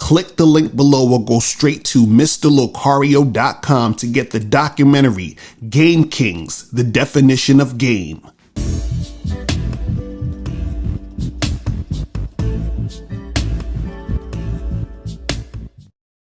click the link below or go straight to mr.locario.com to get the documentary Game Kings, The Definition of Game.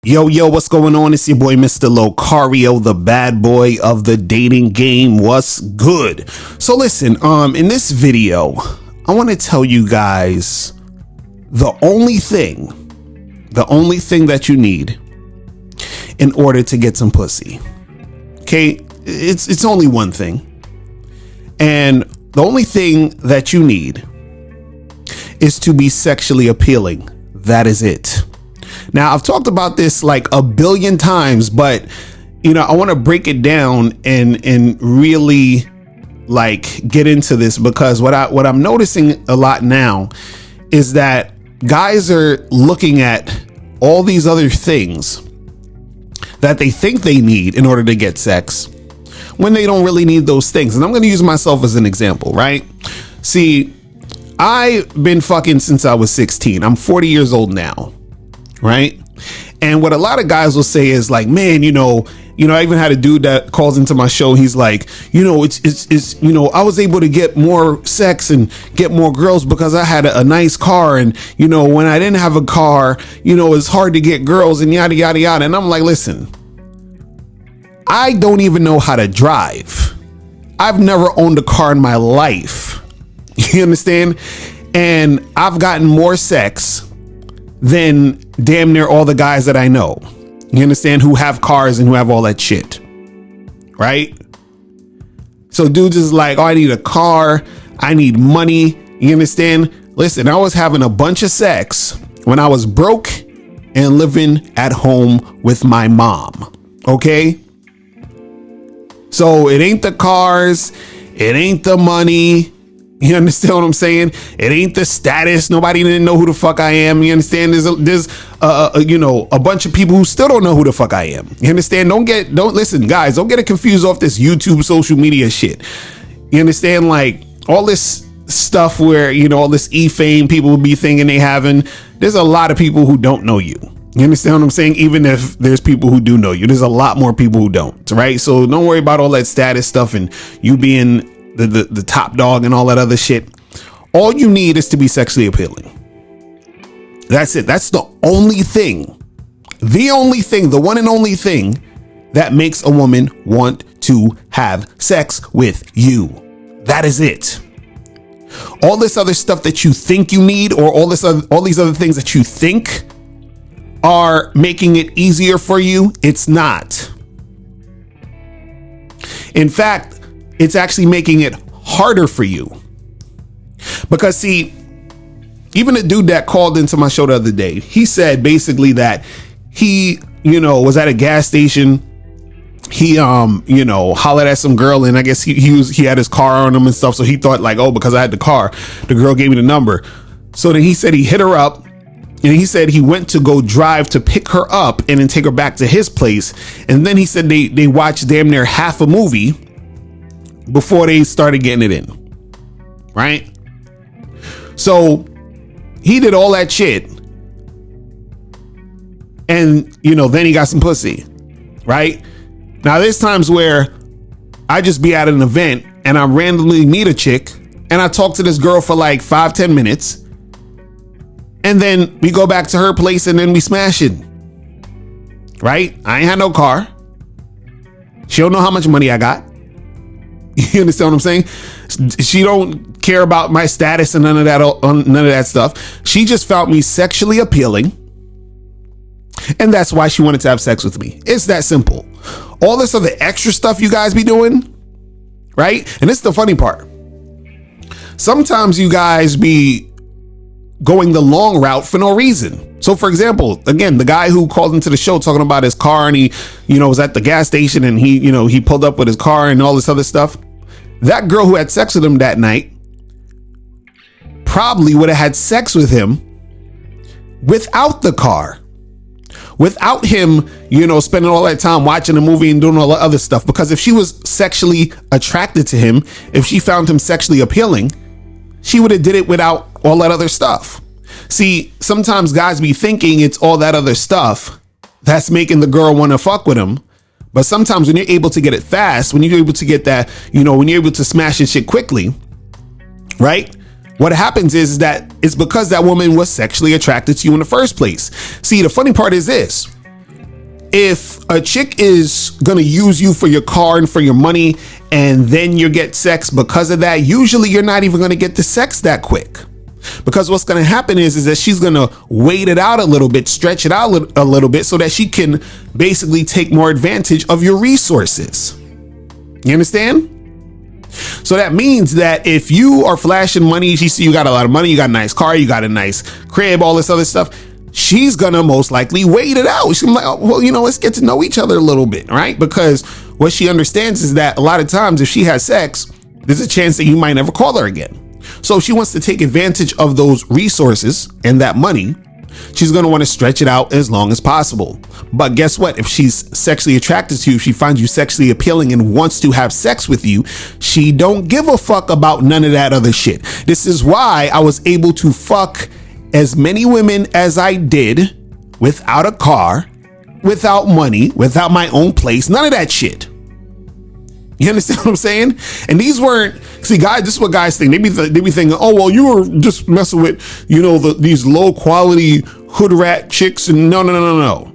Yo, what's going on? It's your boy, Mr. Locario, the bad boy of the dating game. What's good? So listen, in this video, I want to tell you guys the only thing that you need in order to get some pussy. Okay? It's only one thing. And the only thing that you need is to be sexually appealing. That is it. Now, I've talked about this like a billion times, but I want to break it down and really like get into this, because what I'm noticing a lot now is that guys are looking at all these other things that they think they need in order to get sex when they don't really need those things. And I'm going to use myself as an example, right? See, I've been fucking since I was 16. I'm 40 years old now. Right. And what a lot of guys will say is like, man, I even had a dude that calls into my show. He's like, it's I was able to get more sex and get more girls because I had a nice car. And, when I didn't have a car, it's hard to get girls and yada, yada, yada. And I'm like, listen, I don't even know how to drive. I've never owned a car in my life. You understand? And I've gotten more sex than damn near all the guys that I know, you understand, who have cars and who have all that shit, right? So dudes is like, oh, I need a car, I need money, you understand? Listen, I was having a bunch of sex when I was broke and living at home with my mom, okay? So it ain't the cars, it ain't the money. You understand what I'm saying? It ain't the status. Nobody didn't know who the fuck I am. You understand? There's a bunch of people who still don't know who the fuck I am. You understand? Don't listen, guys. Don't get it confused off this YouTube social media shit. You understand? Like all this stuff where all this e-fame people will be thinking they having. There's a lot of people who don't know you. You understand what I'm saying? Even if there's people who do know you, there's a lot more people who don't. Right? So don't worry about all that status stuff and you being the top dog and all that other shit. All you need is to be sexually appealing. That's it. That's the only thing, the one and only thing that makes a woman want to have sex with you. That is it. All this other stuff that you think you need, or all these other things that you think are making it easier for you, it's not. In fact, it's actually making it harder for you. Because see, even a dude that called into my show the other day, he said basically that he, was at a gas station. He, hollered at some girl, and I guess he had his car on him and stuff. So he thought like, oh, because I had the car, the girl gave me the number. So then he said he hit her up, and he said he went to go drive to pick her up and then take her back to his place. And then he said they watched damn near half a movie before they started getting it in, right? So he did all that shit, and then he got some pussy, right? Now there's times where I just be at an event and I randomly meet a chick and I talk to this girl for like 5-10 minutes, and then we go back to her place and then we smash it, right? I ain't had no car. She don't know how much money I got. You understand what I'm saying? She don't care about my status and none of that stuff. She just found me sexually appealing, and that's why she wanted to have sex with me. It's that simple. All this other extra stuff you guys be doing, right? And this is the funny part. Sometimes you guys be going the long route for no reason. So for example, again, the guy who called into the show talking about his car, and he, was at the gas station, and he pulled up with his car and all this other stuff. That girl who had sex with him that night probably would have had sex with him without the car, without him, spending all that time watching a movie and doing all the other stuff. Because if she was sexually attracted to him, if she found him sexually appealing, she would have did it without all that other stuff. See, sometimes guys be thinking it's all that other stuff that's making the girl want to fuck with him. But sometimes when you're able to get it fast, when you're able to get that, when you're able to smash this shit quickly, right? What happens is that it's because that woman was sexually attracted to you in the first place. See, the funny part is this. If a chick is going to use you for your car and for your money, and then you get sex because of that, usually you're not even going to get the sex that quick. Because what's going to happen is that she's going to wait it out a little bit, stretch it out a little bit so that she can basically take more advantage of your resources. You understand? So that means that if you are flashing money, she see you got a lot of money, you got a nice car, you got a nice crib, all this other stuff, she's gonna most likely wait it out. She's gonna be like, oh, well, let's get to know each other a little bit, right? Because what she understands is that a lot of times if she has sex, there's a chance that you might never call her again. So if she wants to take advantage of those resources and that money, she's going to want to stretch it out as long as possible. But guess what? If she's sexually attracted to you, if she finds you sexually appealing and wants to have sex with you, she don't give a fuck about none of that other shit. This is why I was able to fuck as many women as I did without a car, without money, without my own place, none of that shit. You understand what I'm saying? And these weren't, see, guys, this is what guys think. They be thinking, oh, well, you were just messing with, these low quality hood rat chicks. And no.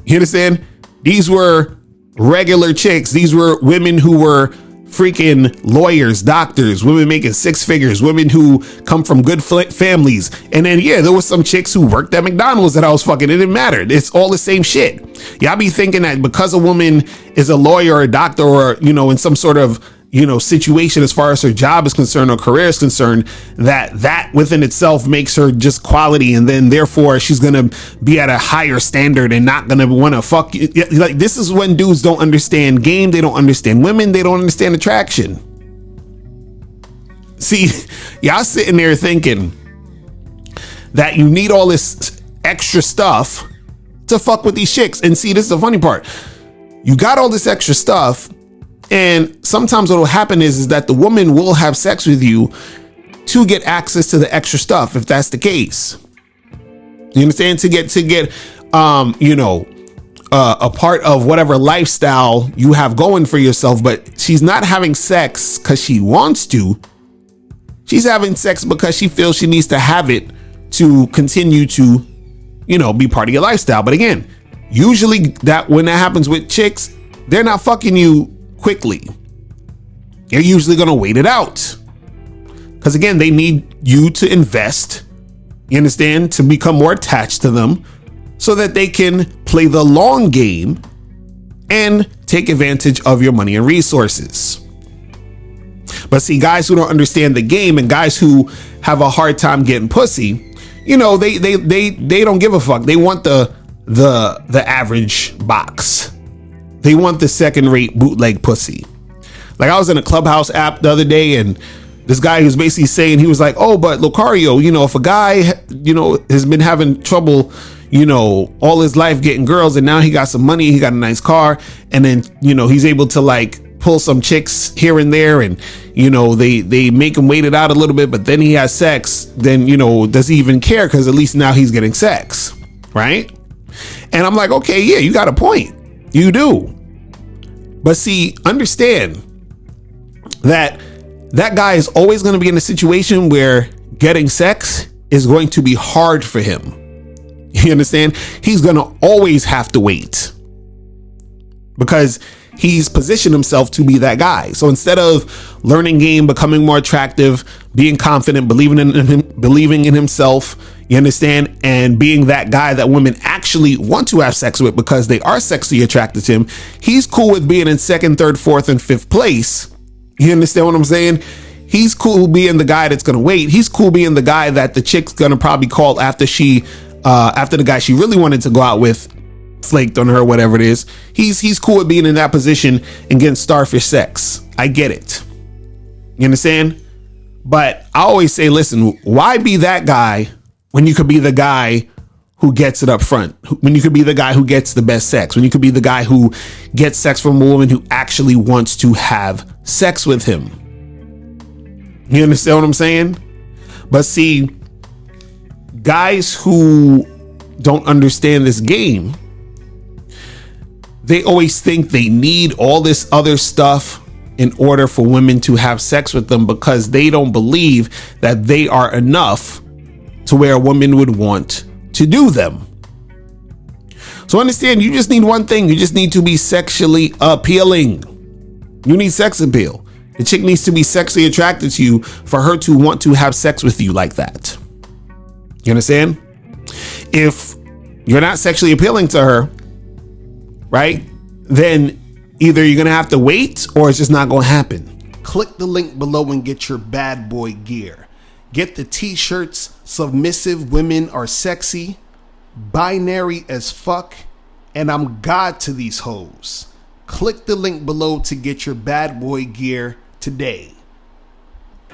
You understand? These were regular chicks. These were women who were freaking lawyers, doctors, women making six figures, women who come from good families. And then, there was some chicks who worked at McDonald's that I was fucking. It didn't matter. It's all the same shit. Y'all be thinking that because a woman is a lawyer or a doctor or, in some sort of, situation as far as her job is concerned or career is concerned, that within itself makes her just quality. And then therefore she's going to be at a higher standard and not going to want to fuck you. Like, this is when dudes don't understand game. They don't understand women. They don't understand attraction. See, y'all sitting there thinking that you need all this extra stuff to fuck with these chicks. And see, this is the funny part. You got all this extra stuff. And sometimes what will happen is that the woman will have sex with you to get access to the extra stuff, if that's the case. You understand? To get a part of whatever lifestyle you have going for yourself. But she's not having sex because she wants to. She's having sex because she feels she needs to have it to continue to, be part of your lifestyle. But again, usually when that happens with chicks, they're not fucking you quickly. You're usually going to wait it out because again, they need you to invest, you understand, to become more attached to them so that they can play the long game and take advantage of your money and resources. But see, guys who don't understand the game and guys who have a hard time getting pussy, they don't give a fuck. They want the average box. They want the second-rate bootleg pussy. Like, I was in a Clubhouse app the other day, and this guy was basically saying, he was like, oh, but Locario, if a guy, has been having trouble, all his life getting girls, and now he got some money, he got a nice car, and then, he's able to like pull some chicks here and there, and, they make him wait it out a little bit, but then he has sex, then, does he even care? Because at least now he's getting sex, right? And I'm like, okay, yeah, you got a point. You do. But see, understand that guy is always going to be in a situation where getting sex is going to be hard for him. You understand? He's going to always have to wait because he's positioned himself to be that guy. So instead of learning game, becoming more attractive, being confident, believing in himself, you understand, and being that guy that women actually want to have sex with because they are sexually attracted to him, he's cool with being in second, third, fourth, and fifth place. You understand what I'm saying? He's cool being the guy that's going to wait. He's cool being the guy that the chick's going to probably call after the guy she really wanted to go out with flaked on her, whatever it is. He's cool with being in that position and getting starfish sex. I get it. You understand? But I always say, listen, why be that guy when you could be the guy who gets it up front, when you could be the guy who gets the best sex, when you could be the guy who gets sex from a woman who actually wants to have sex with him. You understand what I'm saying? But see, guys who don't understand this game, they always think they need all this other stuff in order for women to have sex with them, because they don't believe that they are enough to where a woman would want to do them. So understand, you just need one thing. You just need to be sexually appealing. You need sex appeal. The chick needs to be sexually attracted to you for her to want to have sex with you like that. You understand? If you're not sexually appealing to her, right, then either you're gonna have to wait or it's just not gonna happen. Click the link below and get your bad boy gear. Get the t-shirts, Submissive Women Are Sexy, Binary as Fuck, and I'm God to These Hoes. Click the link below to get your bad boy gear today.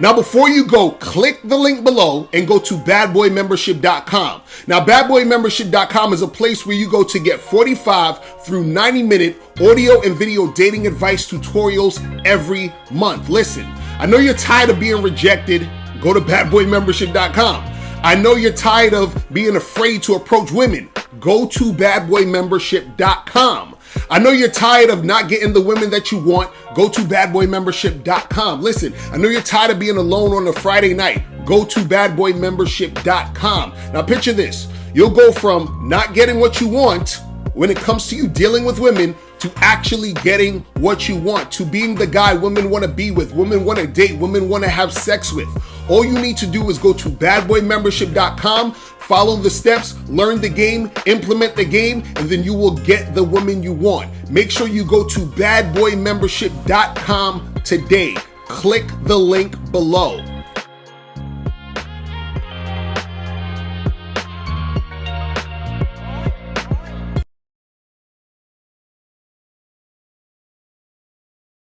Now, before you go, click the link below and go to badboymembership.com. Now, badboymembership.com is a place where you go to get 45 through 90-minute audio and video dating advice tutorials every month. Listen, I know you're tired of being rejected. Go to badboymembership.com. I know you're tired of being afraid to approach women. Go to badboymembership.com. I know you're tired of not getting the women that you want. Go to badboymembership.com. Listen, I know you're tired of being alone on a Friday night. Go to badboymembership.com. Now picture this. You'll go from not getting what you want when it comes to you dealing with women to actually getting what you want, to being the guy women want to be with, women want to date, women want to have sex with. All you need to do is go to badboymembership.com, follow the steps, learn the game, implement the game, and then you will get the woman you want. Make sure you go to badboymembership.com today. Click the link below.